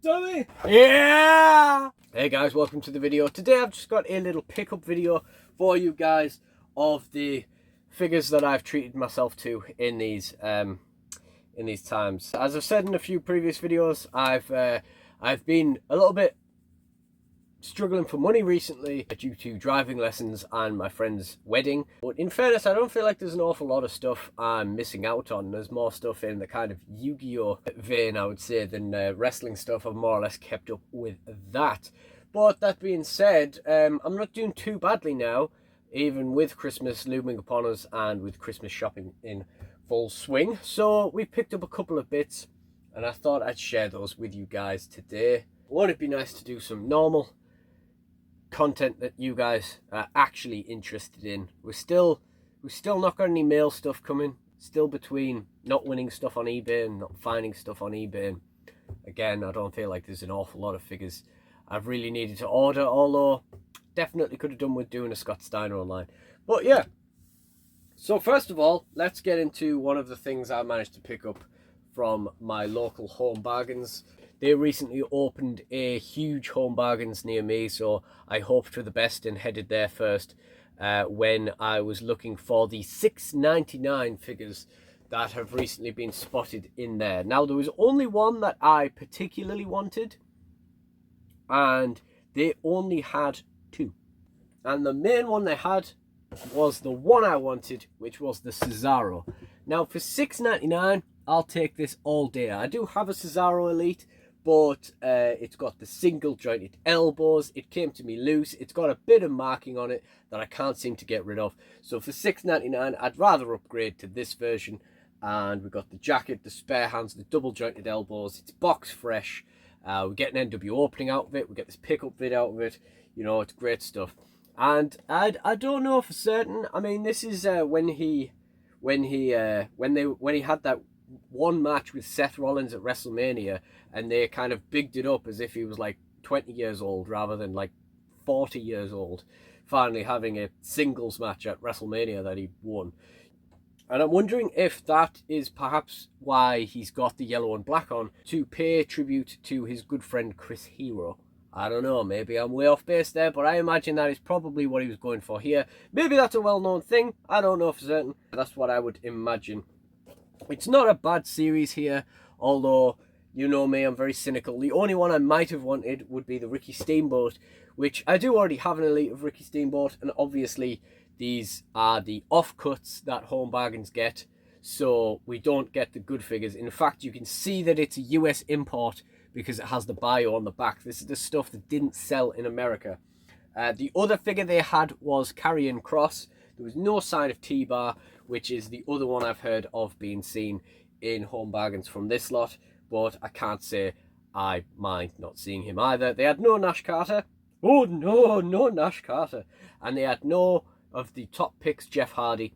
Dummy! Yeah! Hey guys, welcome to the video. Today I've just got a little pickup video for you guys of the figures that I've treated myself to in these times. As I've said in a few previous videos, I've been a little bit struggling for money recently due to driving lessons and my friend's wedding. But in fairness, I don't feel like there's an awful lot of stuff I'm missing out on. There's more stuff in the kind of Yu-Gi-Oh vein, I would say, than wrestling stuff. I've more or less kept up with that. But that being said, I'm not doing too badly now, even with Christmas looming upon us and with Christmas shopping in full swing. So we picked up a couple of bits and I thought I'd share those with you guys today. Wouldn't it be nice to do some normal content that you guys are actually interested in? We've still not got any mail stuff coming. Still between not winning stuff on eBay and not finding stuff on eBay. And again, I don't feel like there's an awful lot of figures I've really needed to order, although definitely could have done with doing a Scott Steiner online. But yeah, so first of all, let's get into one of the things I managed to pick up from my local Home Bargains. They recently opened a huge Home Bargains near me, so I hoped for the best and headed there first when I was looking for the $6.99 figures that have recently been spotted in there. Now, there was only one that I particularly wanted, and they only had two. And the main one they had was the one I wanted, which was the Cesaro. Now, for $6.99, I'll take this all day. I do have a Cesaro Elite, but it's got the single jointed elbows. It came to me loose. It's got a bit of marking on it that I can't seem to get rid of. So for $6.99, I'd rather upgrade to this version. And we've got the jacket, the spare hands, the double jointed elbows. It's box fresh. We get an NW opening out of it. We get this pickup vid out of it. You know, it's great stuff. And I don't know for certain. I mean, this is when he had that one match with Seth Rollins at WrestleMania, and they kind of bigged it up as if he was like 20 years old rather than like 40 years old, finally having a singles match at WrestleMania that he won. And I'm wondering if that is perhaps why he's got the yellow and black on, to pay tribute to his good friend Chris Hero. I don't know, maybe I'm way off base there, but I imagine that is probably what he was going for here. Maybe that's a well-known thing, I don't know for certain. That's what I would imagine. It's not a bad series here, although, you know me, I'm very cynical. The only one I might have wanted would be the Ricky Steamboat, which I do already have an Elite of Ricky Steamboat, and obviously these are the offcuts that Home Bargains get, so we don't get the good figures. In fact, you can see that it's a US import because it has the bio on the back. This is the stuff that didn't sell in America. The other figure they had was Karrion Kross. There was no sign of T-Bar, which is the other one I've heard of being seen in Home Bargains from this lot, but I can't say I mind not seeing him either. They had no Nash Carter. Oh no, no Nash Carter. And they had no of the top picks Jeff Hardy,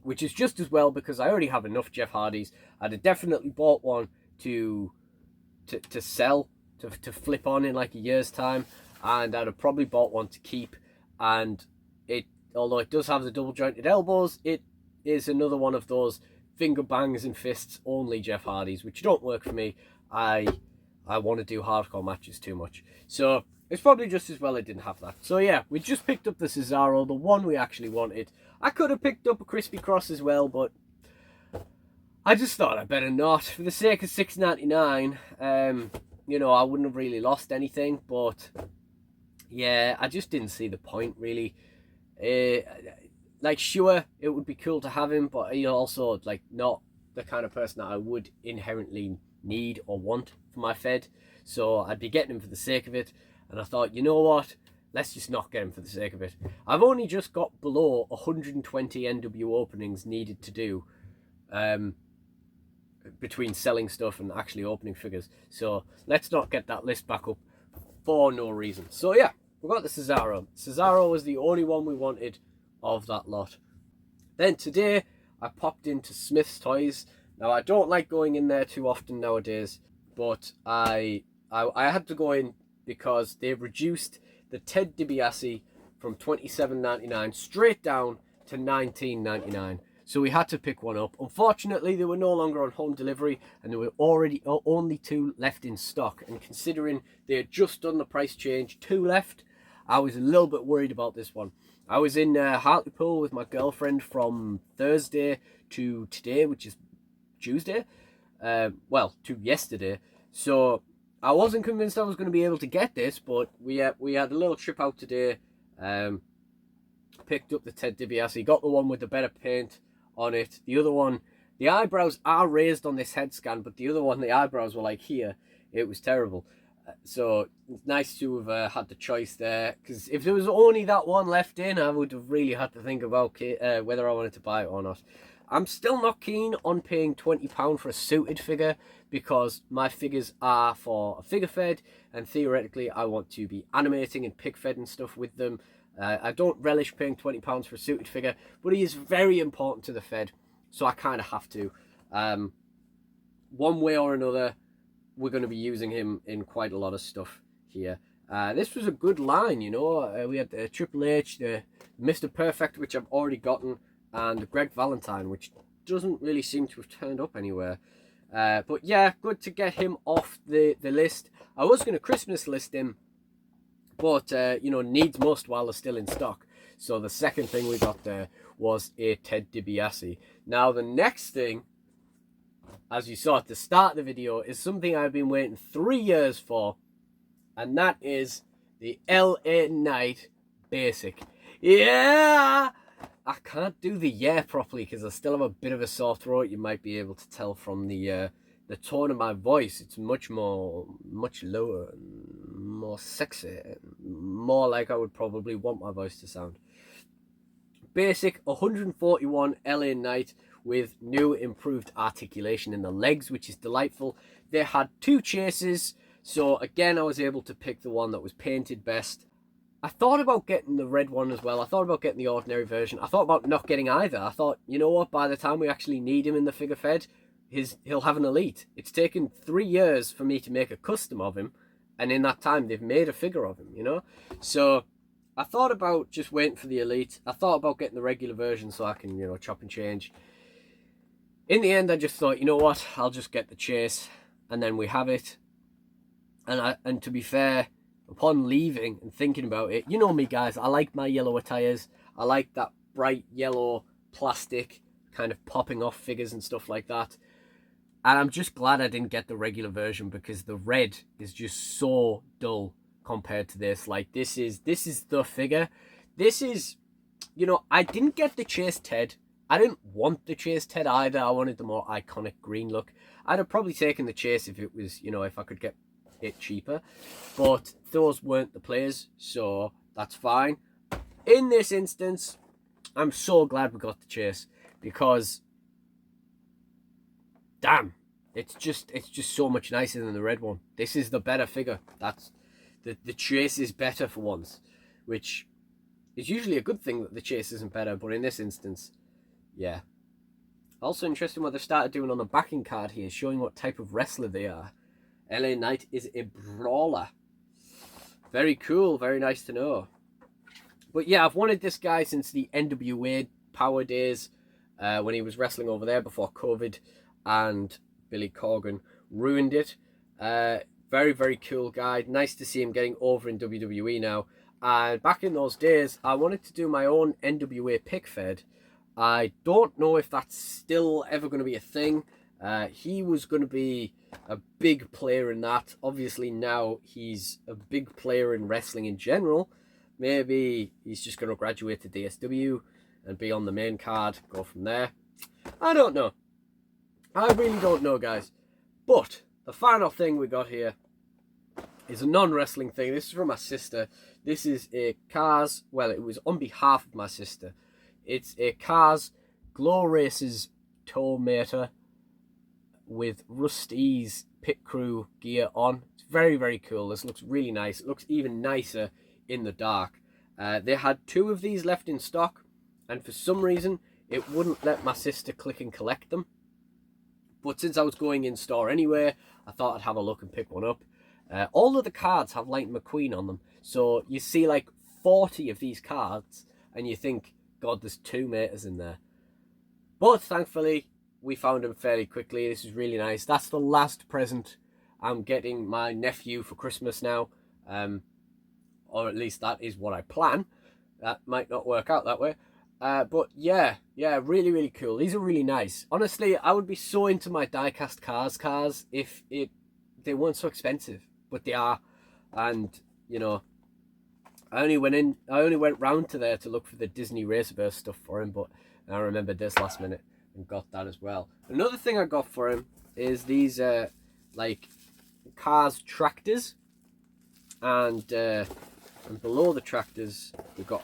which is just as well because I already have enough Jeff Hardys. I'd have definitely bought one to sell, to flip on in like a year's time, and I'd have probably bought one to keep. And it, although it does have the double jointed elbows, it is another one of those finger bangs and fists only Jeff Hardys, which don't work for me. I want to do hardcore matches too much, so it's probably just as well it didn't have that. So yeah, we just picked up the Cesaro, the one we actually wanted. I could have picked up a Crispy Cross as well, but I just thought I better not. For the sake of $6.99, you know, I wouldn't have really lost anything, but yeah, I just didn't see the point, really. Like, sure, it would be cool to have him, but he's also, like, not the kind of person that I would inherently need or want for my Fed. So I'd be getting him for the sake of it, and I thought, you know what? Let's just not get him for the sake of it. I've only just got below 120 NW openings needed to do, between selling stuff and actually opening figures. So let's not get that list back up for no reason. So yeah, we got the Cesaro. Cesaro was the only one we wanted of that lot. Then today I popped into Smith's Toys. Now, I don't like going in there too often nowadays, but I had to go in because they've reduced the Ted Dibiase from $27.99 straight down to $19.99. So we had to pick one up. Unfortunately, they were no longer on home delivery, and there were already only 2 left in stock. And considering they had just done the price change, 2 left, I was a little bit worried about this one. I was in Hartlepool with my girlfriend from Thursday to today, which is Tuesday. Well, to yesterday. So I wasn't convinced I was going to be able to get this, but we had a little trip out today. Picked up the Ted Dibiase, got the one with the better paint on it. The other one, the eyebrows are raised on this head scan, but the other one, the eyebrows were like here. It was terrible. So it's nice to have had the choice there, because if there was only that one left in, I would have really had to think about whether I wanted to buy it or not. I'm still not keen on paying £20 for a suited figure, because my figures are for a figure fed, and theoretically I want to be animating and pick fed and stuff with them. I don't relish paying £20 for a suited figure, but he is very important to the fed, so I kind of have to. One way or another, we're going to be using him in quite a lot of stuff here. This was a good line, you know. We had the Triple H, the Mr. Perfect, which I've already gotten, and Greg Valentine, which doesn't really seem to have turned up anywhere. But yeah, good to get him off the list. I was going to Christmas list him, but you know, needs must while they're still in stock. So the second thing we got there was a Ted Dibiase. Now the next thing, as you saw at the start of the video, is something I've been waiting 3 years for, and that is the LA Knight Basic. Yeah! I can't do the yeah properly because I still have a bit of a sore throat. You might be able to tell from the tone of my voice. It's much lower, and more sexy, more like I would probably want my voice to sound. Basic 141 LA Knight with new improved articulation in the legs, which is delightful. They had 2 chases, so again I was able to pick the one that was painted best. I thought about getting the red one as well. I thought about getting the ordinary version. I thought about not getting either. I thought, you know what, by the time we actually need him in the figure fed, he'll have an elite. It's taken 3 years for me to make a custom of him, and in that time they've made a figure of him, you know? So I thought about just waiting for the elite. I thought about getting the regular version so I can, you know, chop and change. In the end, I just thought, you know what, I'll just get the chase, and then we have it. And to be fair, upon leaving and thinking about it, you know me guys, I like my yellow attires. I like that bright yellow plastic kind of popping off figures and stuff like that. And I'm just glad I didn't get the regular version, because the red is just so dull compared to this. Like, this is the figure. This is, you know, I didn't get the Chase Ted. I didn't want the Chase Ted either. I wanted the more iconic green look. I'd have probably taken the Chase if it was, you know, if I could get it cheaper. But those weren't the players, so that's fine. In this instance, I'm so glad we got the Chase, because damn, it's just so much nicer than the red one. This is the better figure. That's the Chase is better for once, which is usually a good thing that the Chase isn't better, but in this instance, yeah. Also interesting what they've started doing on the backing card here, showing what type of wrestler they are. LA Knight is a brawler. Very cool, very nice to know. But yeah, I've wanted this guy since the NWA Power days, when he was wrestling over there before COVID and Billy Corgan ruined it. Very, very cool guy. Nice to see him getting over in WWE now. And back in those days, I wanted to do my own NWA pick fed. I don't know if that's still ever going to be a thing. He was going to be a big player in that. Obviously now he's a big player in wrestling in general. Maybe he's just going to graduate to DSW and be on the main card, go from there. I don't know. I really don't know, guys. But the final thing we got here is a non-wrestling thing. This is from my sister. This is a Cars, well, it was on behalf of my sister. It's a Cars Glow Races tow mater with Rusty's pit crew gear on. It's very, very cool. This looks really nice. It looks even nicer in the dark. They had 2 of these left in stock, and for some reason it wouldn't let my sister click and collect them. But since I was going in store anyway, I thought I'd have a look and pick one up. All of the cards have Lightning McQueen on them, so you see like 40 of these cards and you think, God, there's 2 maters in there. But thankfully, we found them fairly quickly. This is really nice. That's the last present I'm getting my nephew for Christmas now. Or at least that is what I plan. That might not work out that way. But yeah, really, really cool. These are really nice. Honestly, I would be so into my die-cast cars if they weren't so expensive. But they are. And, you know, I only went round to there to look for the Disney Racerverse stuff for him, but I remembered this last minute and got that as well. Another thing I got for him is these like cars tractors, and below the tractors we've got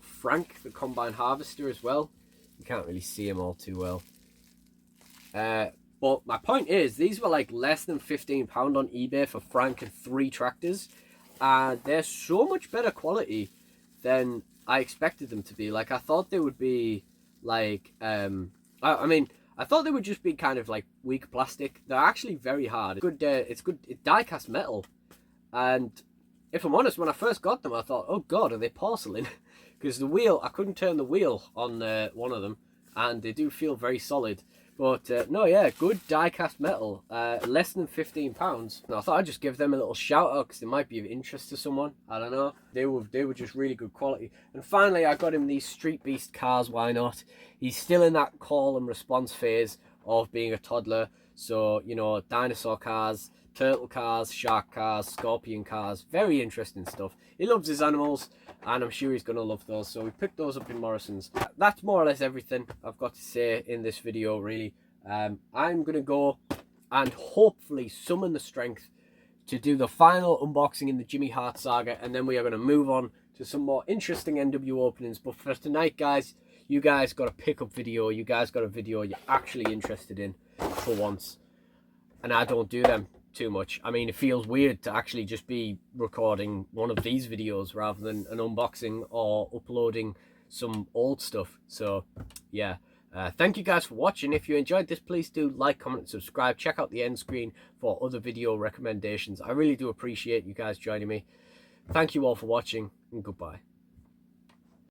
Frank the combine harvester as well. You can't really see him all too well. But my point is, these were like less than £15 on eBay for Frank and 3 tractors. And they're so much better quality than I expected them to be. Like, I thought they would be like, I mean, I thought they would just be kind of like weak plastic. They're actually very hard. It's good die-cast metal. And if I'm honest, when I first got them, I thought, oh God, are they porcelain? Because the wheel, I couldn't turn the wheel on one of them, and they do feel very solid. But no, yeah, good die-cast metal, less than £15. I thought I'd just give them a little shout out because they might be of interest to someone. I don't know. They were just really good quality. And finally, I got him these Street Beast cars. Why not? He's still in that call and response phase of being a toddler. So, you know, dinosaur cars, turtle cars, shark cars, scorpion cars. Very interesting stuff. He loves his animals, and I'm sure he's going to love those. So we picked those up in Morrison's. That's more or less everything I've got to say in this video, really. I'm going to go and hopefully summon the strength to do the final unboxing in the Jimmy Hart saga, and then we are going to move on to some more interesting NW openings. But for tonight, guys, you guys got a pickup video. You guys got a video you're actually interested in for once, and I don't do them too much. I mean, it feels weird to actually just be recording one of these videos rather than an unboxing or uploading some old stuff. So yeah, thank you guys for watching. If you enjoyed this, please do like, comment and subscribe. Check out the end screen for other video recommendations. I really do appreciate you guys joining me. Thank you all for watching, and goodbye.